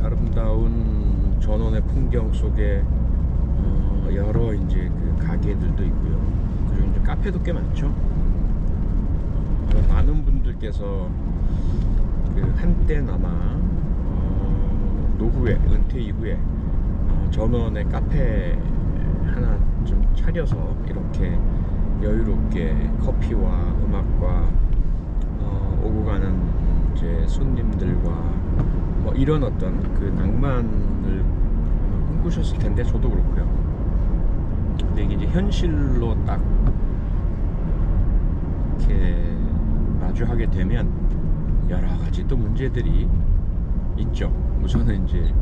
아름다운 전원의 풍경 속에 여러 이제 그 가게들도 있고요. 그리고 이제 카페도 꽤 많죠. 많은 분들께서 그 한때나마 노후에, 은퇴 이후에 전원의 카페 하나 좀 차려서 이렇게 여유롭게 커피와 음악과 오고 가는 이제 손님들과 뭐 이런 어떤 그 낭만을 꿈꾸셨을 텐데, 저도 그렇고요. 근데 이게 이제 현실로 딱 이렇게 마주하게 되면 여러 가지 또 문제들이 있죠. 우선은 이제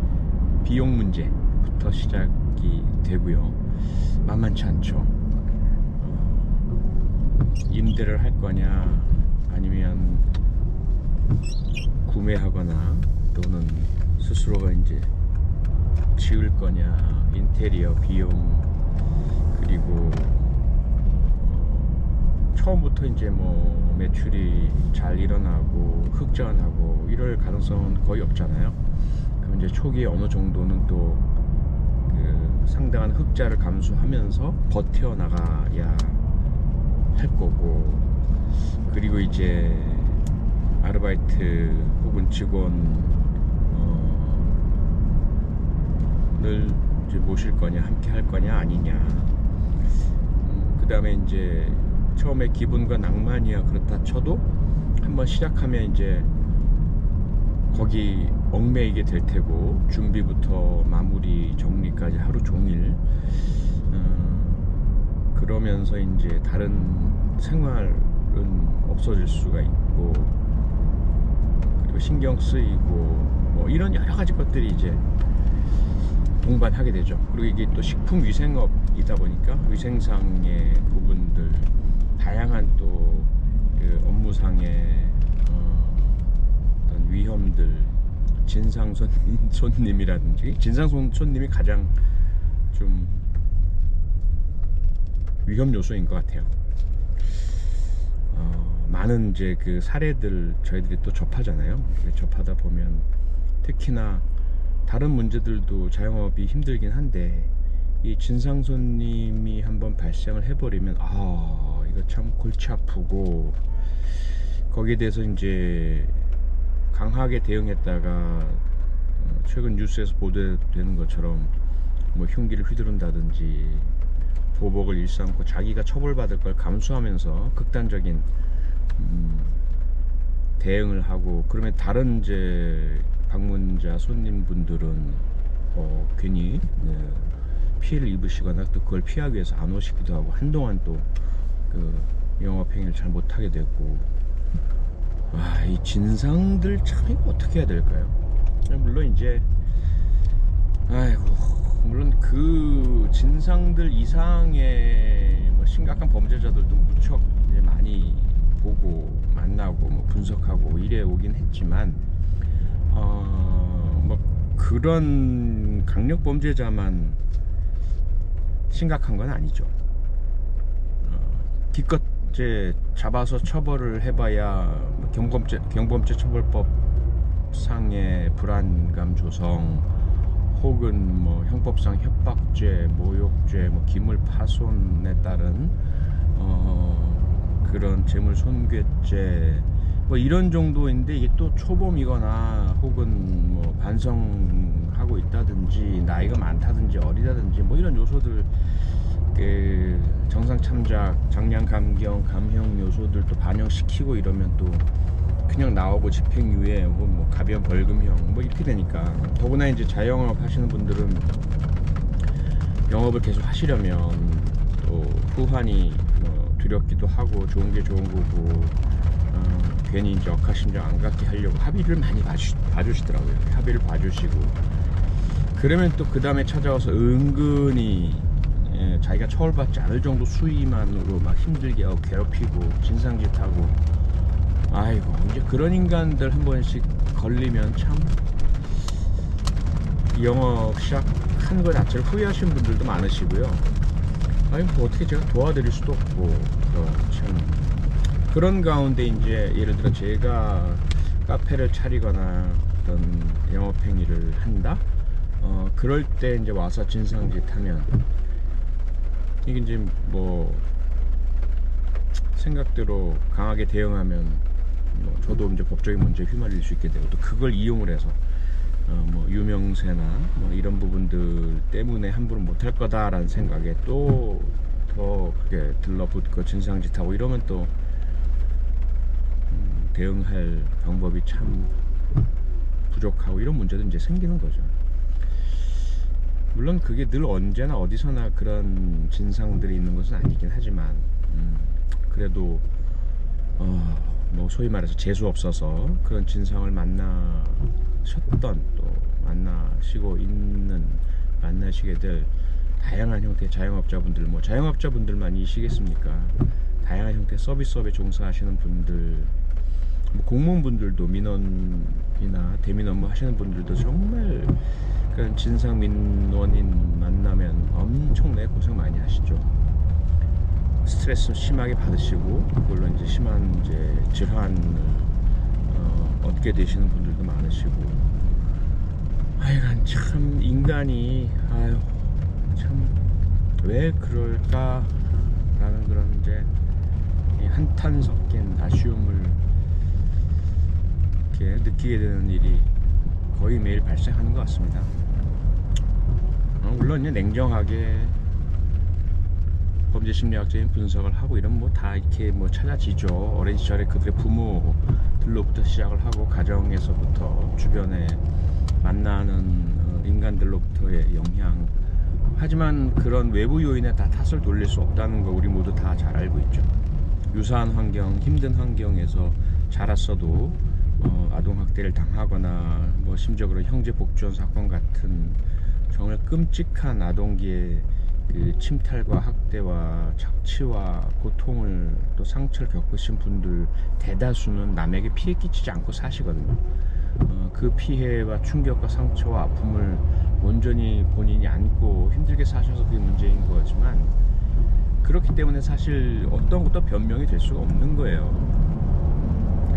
비용 문제부터 시작이 되고요. 만만치 않죠. 임대를 할 거냐, 아니면 구매하거나 또는 스스로가 이제 지을 거냐, 인테리어 비용, 그리고 처음부터 이제 뭐 매출이 잘 일어나고 흑전하고 이럴 가능성은 거의 없잖아요. 그럼 이제 초기에 어느 정도는 또 그 상당한 흑자를 감수하면서 버텨나가야 할 거고, 그리고 이제 아르바이트 혹은 직원을 이제 모실 거냐, 함께 할 거냐 아니냐. 그 다음에 이제 처음에 기분과 낭만이야 그렇다 쳐도 한번 시작하면 이제 거기 얽매이게 될 테고, 준비부터 마무리 정리까지 하루 종일 그러면서 이제 다른 생활은 없어질 수가 있고, 그리고 신경 쓰이고 뭐 이런 여러 가지 것들이 이제 동반하게 되죠. 그리고 이게 또 식품 위생업이다 보니까 위생상의 부분들, 다양한 또 그 업무상의 어떤 위험들, 진상 손님이라든지, 진상 손님이 가장 좀 위험 요소인 것 같아요. 많은 이제 그 사례들 저희들이 또 접하잖아요. 접하다 보면 특히나 다른 문제들도 자영업이 힘들긴 한데, 이 진상 손님이 한번 발생을 해버리면 이거 참 골치 아프고, 거기에 대해서 이제 강하게 대응했다가 최근 뉴스에서 보도되는 것처럼 뭐 흉기를 휘두른다든지 보복을 일삼고 자기가 처벌받을 걸 감수하면서 극단적인 대응을 하고, 그러면 다른 이제 방문자 손님분들은 괜히 피해를 입으시거나 또 그걸 피하기 위해서 안 오시기도 하고, 한동안 또 그 영업행위를 잘 못하게 되고, 이 진상들 참 이거 어떻게 해야 될까요? 물론 이제 물론 그 진상들 이상의 뭐 심각한 범죄자들도 무척 이제 많이 보고 만나고 뭐 분석하고 이래 오긴 했지만, 뭐 그런 강력 범죄자만 심각한 건 아니죠. 기껏 이제 잡아서 처벌을 해봐야 경범죄 처벌법 상의 불안감 조성, 혹은 뭐 형법상 협박죄, 모욕죄, 뭐 기물파손에 따른 그런 재물손괴죄, 뭐 이런 정도인데, 이게 또 초범이거나 혹은 뭐 반성하고 있다든지 나이가 많다든지 어리다든지 뭐 이런 요소들, 정상 참작, 장량 감경, 감형 요소들도 반영시키고 이러면 또 그냥 나오고 집행유예 혹은 뭐 가변 벌금형 뭐 이렇게 되니까, 더구나 이제 자영업 하시는 분들은 영업을 계속 하시려면 또 후환이 두렵기도 하고, 좋은 게 좋은 거고, 괜히 이제 억하심정 안 갖게 하려고 합의를 많이 봐주시더라고요. 합의를 봐주시고, 그러면 또 그 다음에 찾아와서 은근히 자기가 처벌받지 않을 정도 수위만으로 막 힘들게 하고 괴롭히고 진상짓하고, 아이고 이제 그런 인간들 한 번씩 걸리면 참 영업 시작한 거 자체를 후회하시는 분들도 많으시고요. 뭐 어떻게 제가 도와드릴 수도 없고, 참 그런 가운데 이제 예를 들어 제가 카페를 차리거나 어떤 영업행위를 한다. 그럴 때 이제 와서 진상짓 하면 이게 이제 뭐 생각대로 강하게 대응하면 뭐 저도 이제 법적인 문제에 휘말릴 수 있게 되고, 또 그걸 이용을 해서 뭐 유명세나 뭐 이런 부분들 때문에 함부로 못할 거다라는 생각에 또 더 그게 들러붙고 진상짓하고 이러면 또 대응할 방법이 참 부족하고 이런 문제도 이제 생기는 거죠. 물론 그게 늘 언제나 어디서나 그런 진상들이 있는 것은 아니긴 하지만 그래도 뭐 소위 말해서 재수 없어서 그런 진상을 만나셨던, 또 만나시게 될 다양한 형태의 자영업자분들, 뭐 자영업자분들만이시겠습니까? 다양한 형태의 서비스업에 종사하시는 분들, 뭐 공무원분들도 민원이나 대민원 뭐 하시는 분들도 정말 그런 진상 민원인 만나면 엄청나게 고생 많이 하시죠. 스트레스 심하게 받으시고, 물론 이제 심한 이제 질환을 얻게 되시는 분들도 많으시고, 하여간 참 인간이 참 왜 그럴까라는 그런 이제 한탄 섞인 아쉬움을 이렇게 느끼게 되는 일이 거의 매일 발생하는 것 같습니다. 물론 이제 냉정하게 범죄심리학적인 분석을 하고 이런 뭐 다 이렇게 뭐 찾아지죠. 어린 시절에 그들의 부모들로부터 시작을 하고, 가정에서부터 주변에 만나는 인간들로부터의 영향. 하지만 그런 외부 요인에 다 탓을 돌릴 수 없다는 거 우리 모두 다 잘 알고 있죠. 유사한 환경, 힘든 환경에서 자랐어도 아동학대를 당하거나 뭐 심지어 그런 형제 복주원 사건 같은 정말 끔찍한 아동기의 그 침탈과 학대와 착취와 고통을 또 상처를 겪으신 분들 대다수는 남에게 피해 끼치지 않고 사시거든요. 그 피해와 충격과 상처와 아픔을 온전히 본인이 안고 힘들게 사셔서 그게 문제인 거지만, 그렇기 때문에 사실 어떤 것도 변명이 될 수가 없는 거예요.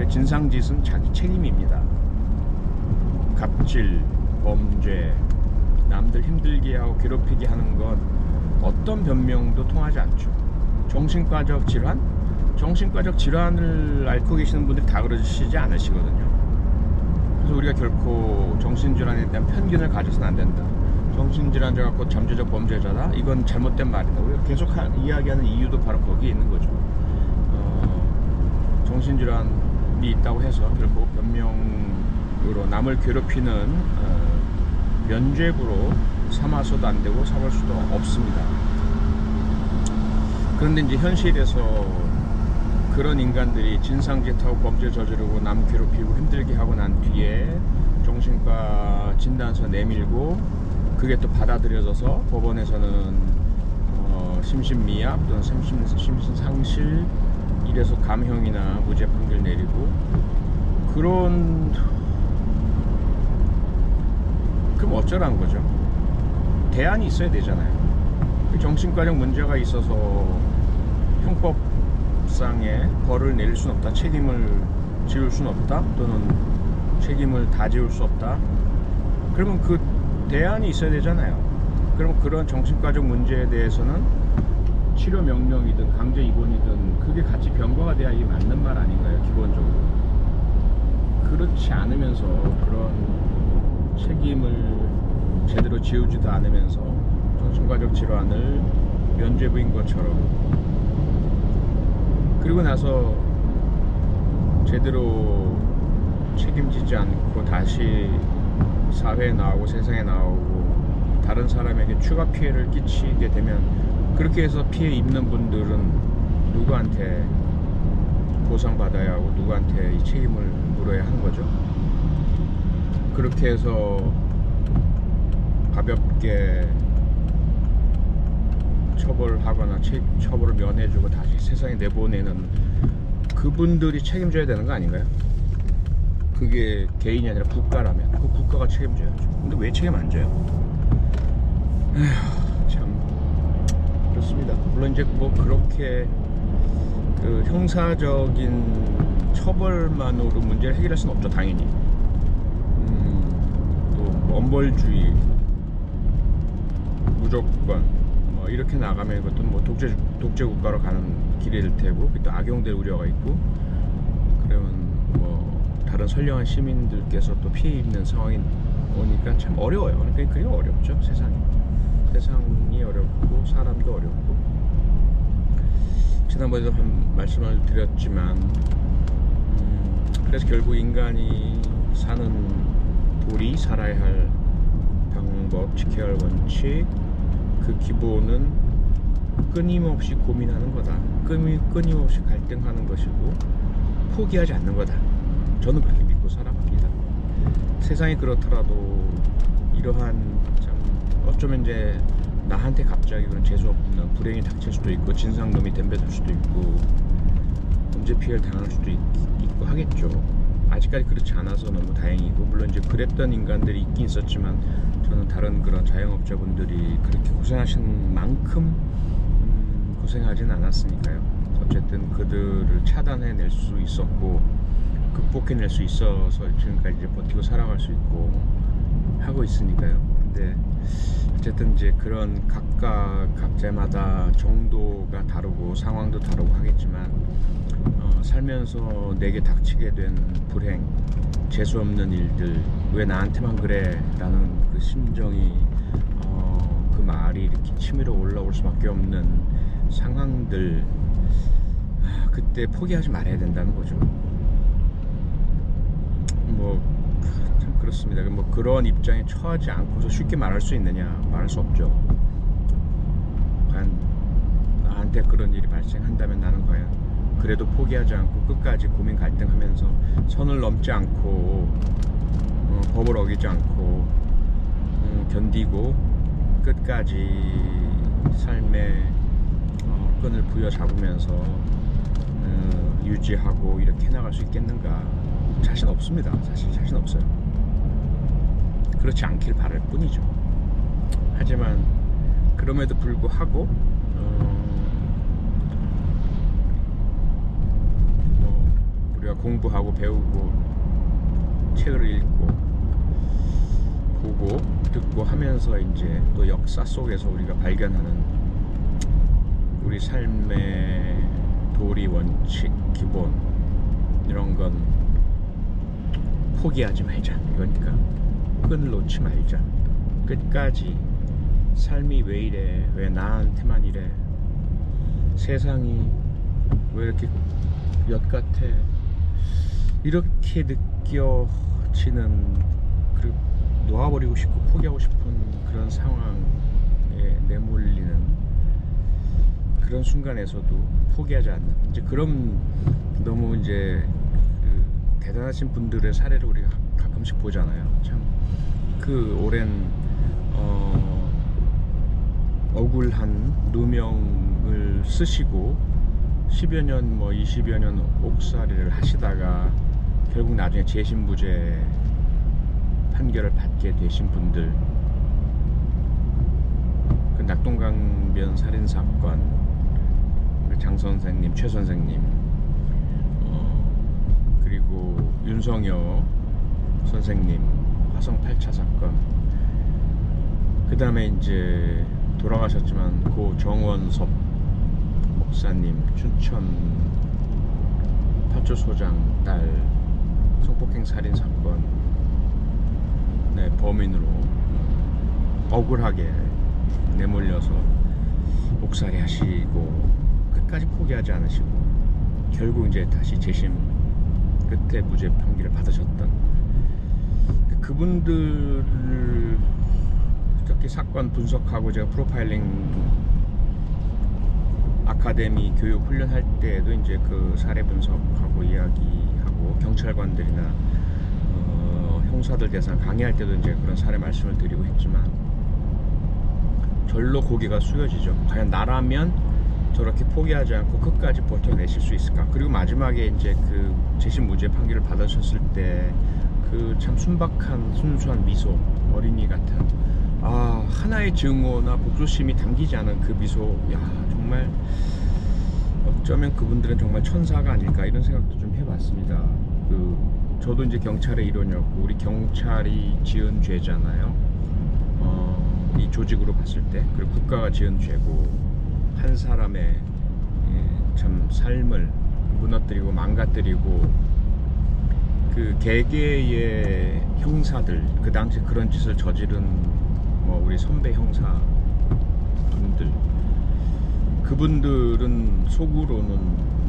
진상짓은 자기 책임입니다. 갑질, 범죄, 남들 힘들게 하고 괴롭히게 하는 건 어떤 변명도 통하지 않죠. 정신과적 질환? 정신과적 질환을 앓고 계시는 분들이 다 그러시지 않으시거든요. 그래서 우리가 결코 정신질환에 대한 편견을 가져서는 안 된다. 정신질환자가 곧 잠재적 범죄자다? 이건 잘못된 말이다. 우리가 계속 이야기하는 이유도 바로 거기에 있는 거죠. 정신질환이 있다고 해서 결코 변명으로 남을 괴롭히는 면죄부로 삼아서도 안 되고 삼을 수도 없습니다. 그런데 이제 현실에서 그런 인간들이 진상짓하고 범죄 저지르고 남 괴롭히고 힘들게 하고 난 뒤에 정신과 진단서 내밀고, 그게 또 받아들여져서 법원에서는 심신미약 또는 심신상실, 이래서 감형이나 무죄 판결 내리고, 그럼 어쩌라는 거죠? 대안이 있어야 되잖아요. 정신과적 문제가 있어서 형법상의 벌을 내릴 수는 없다, 책임을 지울 수는 없다, 또는 책임을 다 지울 수 없다. 그러면 그 대안이 있어야 되잖아요. 그럼 그런 정신과적 문제에 대해서는 치료 명령이든 강제 입원이든 그게 같이 병과가 돼야 이게 맞는 말 아닌가요, 기본적으로. 그렇지 않으면서 그런 책임을 제대로 지우지도 않으면서 정신과적 질환을 면죄부인 것처럼, 그리고 나서 제대로 책임지지 않고 다시 사회에 나오고 세상에 나오고 다른 사람에게 추가 피해를 끼치게 되면, 그렇게 해서 피해 입는 분들은 누구한테 보상받아야 하고 누구한테 이 책임을 물어야 하는 거죠. 그렇게 해서 가볍게 처벌하거나 처벌을 면해주고 다시 세상에 내보내는 그분들이 책임져야 되는 거 아닌가요? 그게 개인이 아니라 국가라면 그 국가가 책임져야죠. 근데 왜 책임 안 져요? 에휴, 참 그렇습니다. 물론 이제 뭐 그렇게 그 형사적인 처벌만으로 문제를 해결할 수는 없죠, 당연히. 엄벌주의 무조건 뭐 이렇게 나가면 이것도 뭐 독재 국가로 가는 길일 테고 또 악용될 우려가 있고 그러면 뭐 다른 선량한 시민들께서 또 피해 입는 상황이 오니까 참 어려워요. 그러니까 그게 어렵죠. 세상이 어렵고 사람도 어렵고 지난번에도 한 말씀을 드렸지만 그래서 결국 인간이 사는 도리, 살아야 할 방법, 지켜야 할 원칙 그 기본은 끊임없이 고민하는 거다. 끊임없이 갈등하는 것이고 포기하지 않는 거다. 저는 그렇게 믿고 살아갑니다. 세상이 그렇더라도 이러한 참 어쩌면 이제 나한테 갑자기 그런 재수없는 불행이 닥칠 수도 있고 진상놈이 덤벼들 수도 있고 문제 피해를 당할 수도 있고 하겠죠. 아직까지 그렇지 않아서 너무 다행이고 물론 이제 그랬던 인간들이 있긴 있었지만 저는 다른 그런 자영업자분들이 그렇게 고생하신 만큼 고생하진 않았으니까요. 어쨌든 그들을 차단해낼 수 있었고 극복해낼 수 있어서 지금까지 이제 버티고 살아갈 수 있고 하고 있으니까요. 근데 어쨌든 이제 그런 각자마다 정도가 다르고 상황도 다르고 하겠지만 살면서 내게 닥치게 된 불행, 재수없는 일들 왜 나한테만 그래? 라는 그 심정이 그 말이 이렇게 치밀어 올라올 수밖에 없는 상황들 그때 포기하지 말아야 된다는 거죠. 뭐 참 그렇습니다. 뭐 그런 입장에 처하지 않고서 쉽게 말할 수 있느냐? 말할 수 없죠. 과연 나한테 그런 일이 발생한다면 나는 과연 그래도 포기하지 않고 끝까지 고민 갈등하면서 선을 넘지 않고 법을 어기지 않고 견디고 끝까지 삶의 끈을 부여잡으면서 유지하고 이렇게 해나갈 수 있겠는가? 자신 없습니다. 사실 자신 없어요. 그렇지 않길 바랄 뿐이죠. 하지만 그럼에도 불구하고 우리가 공부하고 배우고 책을 읽고 보고 듣고 하면서 이제 또 역사 속에서 우리가 발견하는 우리 삶의 도리, 원칙, 기본 이런 건 포기하지 말자 이거니까 끈을 놓지 말자. 끝까지 삶이 왜 이래? 왜 나한테만 이래? 세상이 왜 이렇게 엿 같아? 이렇게 느껴지는 그리고 놓아버리고 싶고 포기하고 싶은 그런 상황에 내몰리는 그런 순간에서도 포기하지 않는 이제 그런 너무 이제 그 대단하신 분들의 사례를 우리가 가끔씩 보잖아요. 참 그 오랜 억울한 누명을 쓰시고 10여 년 뭐 20여 년 옥살이를 하시다가 결국 나중에 재심무죄 판결을 받게 되신 분들 그 낙동강변 살인사건 장 선생님, 최 선생님 그리고 윤성여 선생님 화성 8차 사건 그 다음에 이제 돌아가셨지만 고 정원섭 목사님 춘천 파출소장 딸 성폭행 살인 사건 네, 범인으로 억울하게 내몰려서 옥살이 하시고 끝까지 포기하지 않으시고 결국 이제 다시 재심 끝에 무죄 판결을 받으셨던 그분들을 이렇게 사건 분석하고 제가 프로파일링 아카데미 교육 훈련할 때에도 이제 그 사례 분석하고 이야기하고 경찰관들이나 형사들 대상 강의할 때도 이제 그런 사례 말씀을 드리고 했지만 절로 고개가 숙여지죠. 과연 나라면 저렇게 포기하지 않고 끝까지 버텨내실 수 있을까? 그리고 마지막에 이제 그 재심 무죄 판결을 받으셨을 때 그 참 순박한 순수한 미소, 어린이 같은 하나의 증오나 복수심이 담기지 않은 그 미소, 야 정말 어쩌면 그분들은 정말 천사가 아닐까 이런 생각도 좀 해봤습니다. 그 저도 이제 경찰의 일원이었고 우리 경찰이 지은 죄잖아요. 이 조직으로 봤을 때, 그리고 국가가 지은 죄고 한 사람의 참 삶을 무너뜨리고 망가뜨리고 그 개개의 형사들, 그 당시 그런 짓을 저지른 뭐 우리 선배 형사 분들, 그분들은 속으로는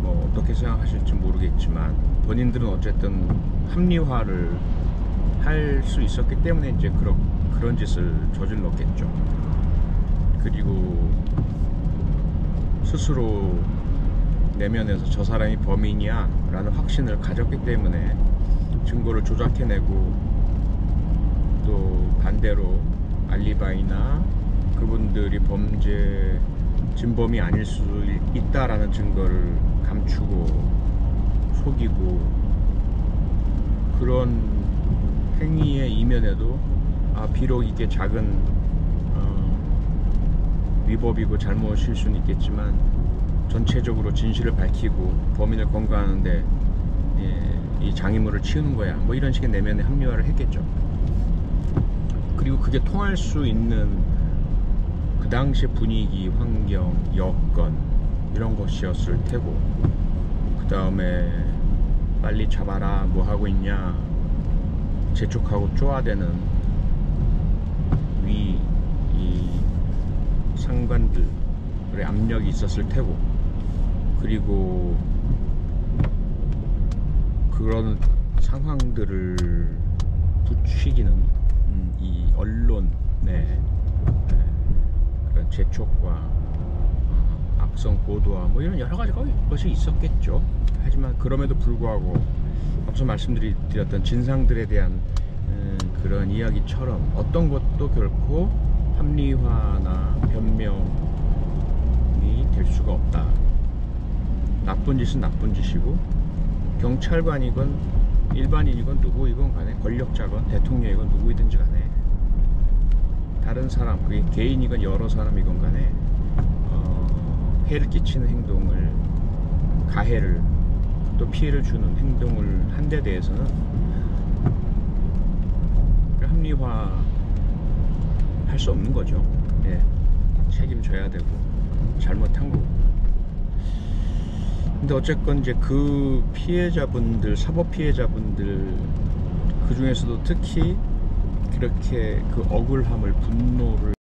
뭐 어떻게 생각하실지 모르겠지만 본인들은 어쨌든 합리화를 할 수 있었기 때문에 이제 그런 짓을 저질렀겠죠. 그리고 스스로 내면에서 저 사람이 범인이야 라는 확신을 가졌기 때문에 증거를 조작해내고, 또 반대로 알리바이나 그분들이 범죄 진범이 아닐 수 있다라는 증거를 감추고 속이고, 그런 행위의 이면에도 비록 이게 작은 위법이고 잘못일 수는 있겠지만 전체적으로 진실을 밝히고 범인을 검거하는데 이 장애물을 치우는 거야, 뭐 이런 식의 내면의 합리화를 했겠죠. 그리고 그게 통할 수 있는 그 당시의 분위기, 환경, 여건 이런 것이었을 테고, 그 다음에 빨리 잡아라, 뭐 하고 있냐, 재촉하고 쪼아대는 이 상관들의 압력이 있었을 테고, 그리고 그런 상황들을 부추기는 이 언론의 그런 재촉과 악성 보도와 뭐 이런 여러 가지 것이 있었겠죠. 하지만 그럼에도 불구하고 앞서 말씀드렸던 진상들에 대한 그런 이야기처럼 어떤 것도 결코 합리화나 변명이 될 수가 없다. 나쁜 짓은 나쁜 짓이고, 경찰관이건 일반인이건 누구이건 간에, 권력자건 대통령이건 누구이든지 간에, 다른 사람, 그게 개인이건 여러 사람이건 간에 해를 끼치는 행동을, 가해를 또 피해를 주는 행동을 한 데 대해서는 합리화 할 수 없는 거죠. 예, 책임져야 되고 잘못한 거고. 근데 어쨌건 이제 그 피해자분들, 사법 피해자분들, 그 중에서도 특히 그렇게 그 억울함을, 분노를